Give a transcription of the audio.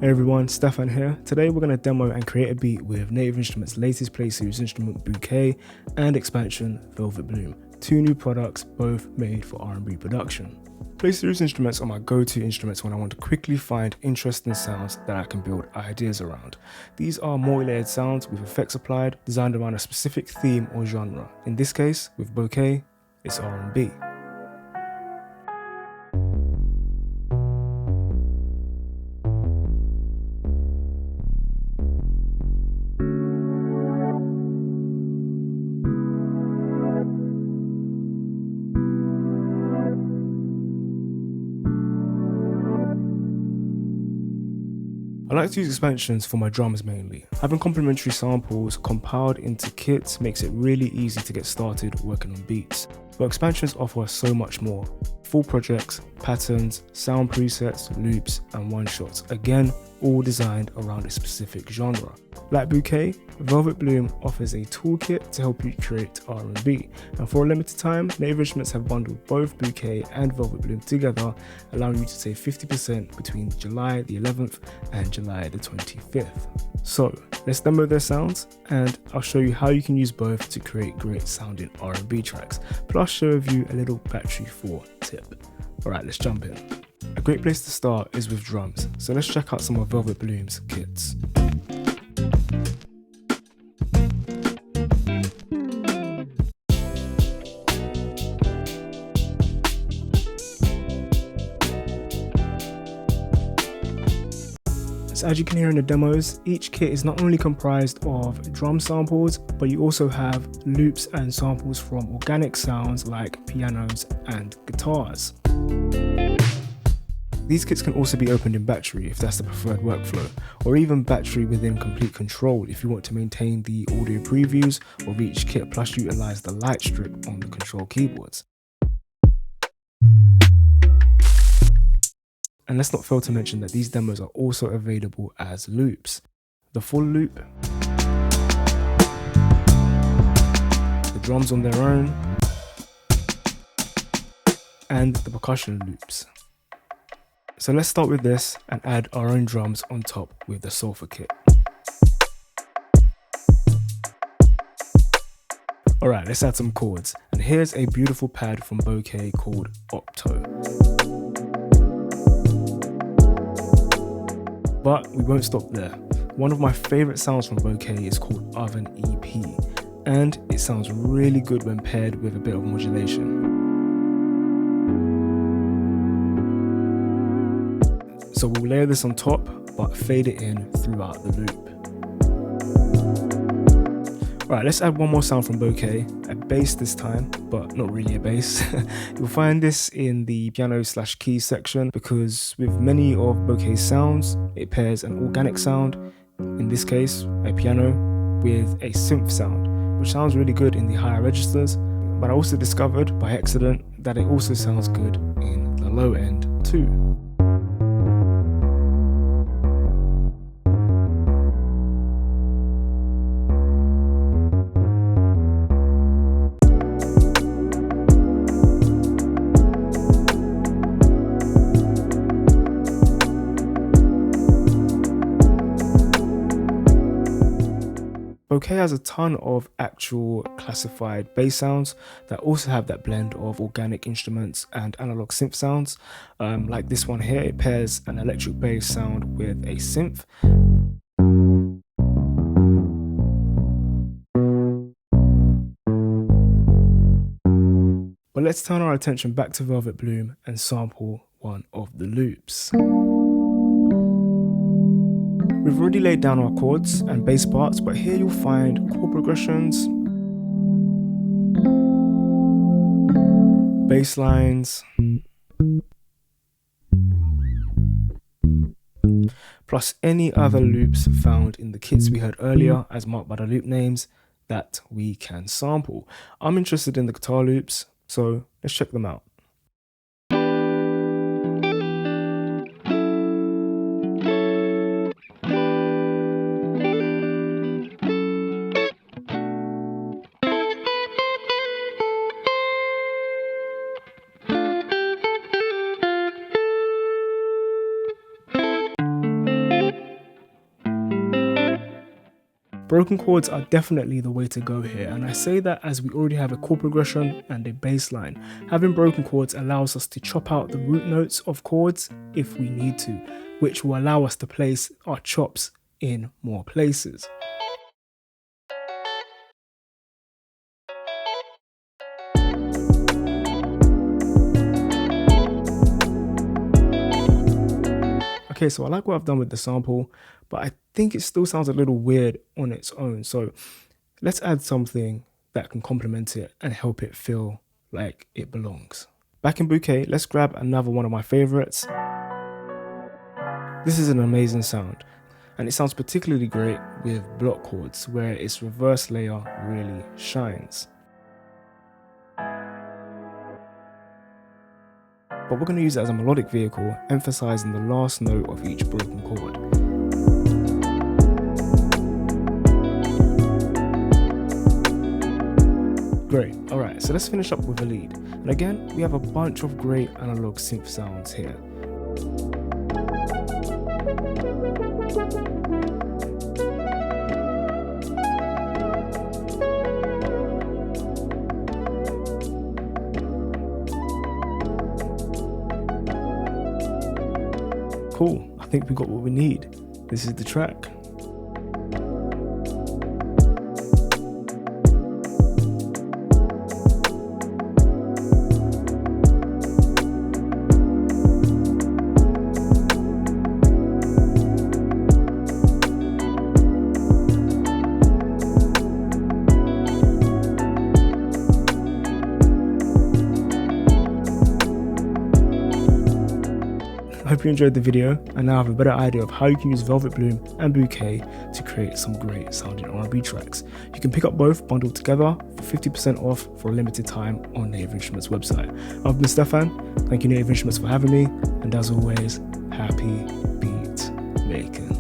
Hey everyone, Stefan here. Today we're going to demo and create a beat with Native Instruments' latest Play Series instrument Bouquet and expansion Velvet Bloom, two new products both made for R&B production. Play Series instruments are my go-to instruments when I want to quickly find interesting sounds that I can build ideas around. These are multi-layered sounds with effects applied, designed around a specific theme or genre. In this case, with Bouquet, it's R&B. I like to use expansions for my drums mainly. Having complementary samples compiled into kits makes it really easy to get started working on beats. But expansions offer so much more. Full projects, patterns, sound presets, loops, and one-shots. Again, all designed around a specific genre. Like Bouquet, Velvet Bloom offers a toolkit to help you create R&B. And for a limited time, Native Instruments have bundled both Bouquet and Velvet Bloom together, allowing you to save 50% between July the 11th and July the 25th. So, let's demo their sounds, and I'll show you how you can use both to create great sounding R&B tracks, plus share with you a little battery 4 tip. Alright, let's jump in. A great place to start is with drums, so let's check out some of Velvet Bloom's kits. So as you can hear in the demos, each kit is not only comprised of drum samples, but you also have loops and samples from organic sounds like pianos and guitars. These kits can also be opened in battery if that's the preferred workflow, or even battery within Complete Control if you want to maintain the audio previews of each kit plus utilize the light strip on the control keyboards. And let's not fail to mention that these demos are also available as loops. The full loop, the drums on their own, and the percussion loops. So let's start with this and add our own drums on top with the Soulful kit. Alright, let's add some chords. And here's a beautiful pad from Bouquet called Octo. But we won't stop there. One of my favorite sounds from Bouquet is called Oven EP, and it sounds really good when paired with a bit of modulation. So we'll layer this on top, but fade it in throughout the loop. Alright, let's add one more sound from Bouquet, a bass this time, but not really a bass. You'll find this in the piano/keys section because with many of Bouquet's sounds, it pairs an organic sound, in this case a piano, with a synth sound, which sounds really good in the higher registers, but I also discovered by accident that it also sounds good in the low end too. Bouquet has a ton of actual classified bass sounds that also have that blend of organic instruments and analog synth sounds. Like this one here, it pairs an electric bass sound with a synth. But let's turn our attention back to Velvet Bloom and sample one of the loops. We've already laid down our chords and bass parts, but here you'll find chord progressions, bass lines, plus any other loops found in the kits we heard earlier as marked by the loop names that we can sample. I'm interested in the guitar loops, so let's check them out. broken chords are definitely the way to go here, and I say that as we already have a chord progression and a bass line. Having broken chords allows us to chop out the root notes of chords if we need to, which will allow us to place our chops in more places. Okay, so I like what I've done with the sample, but I think it still sounds a little weird on its own. So let's add something that can complement it and help it feel like it belongs. Back in Bouquet, let's grab another one of my favorites. This is an amazing sound, and it sounds particularly great with block chords where its reverse layer really shines. But we're going to use it as a melodic vehicle, emphasizing the last note of each broken chord. Great, alright, so let's finish up with a lead. And again, we have a bunch of great analog synth sounds here. Cool, I think we got what we need. This is the track. I hope you enjoyed the video and now have a better idea of how you can use Velvet Bloom and Bouquet to create some great sounding R&B tracks. You can pick up both bundled together for 50% off for a limited time on Native Instruments website. I've been Stefan, thank you Native Instruments for having me, and as always, happy beat making.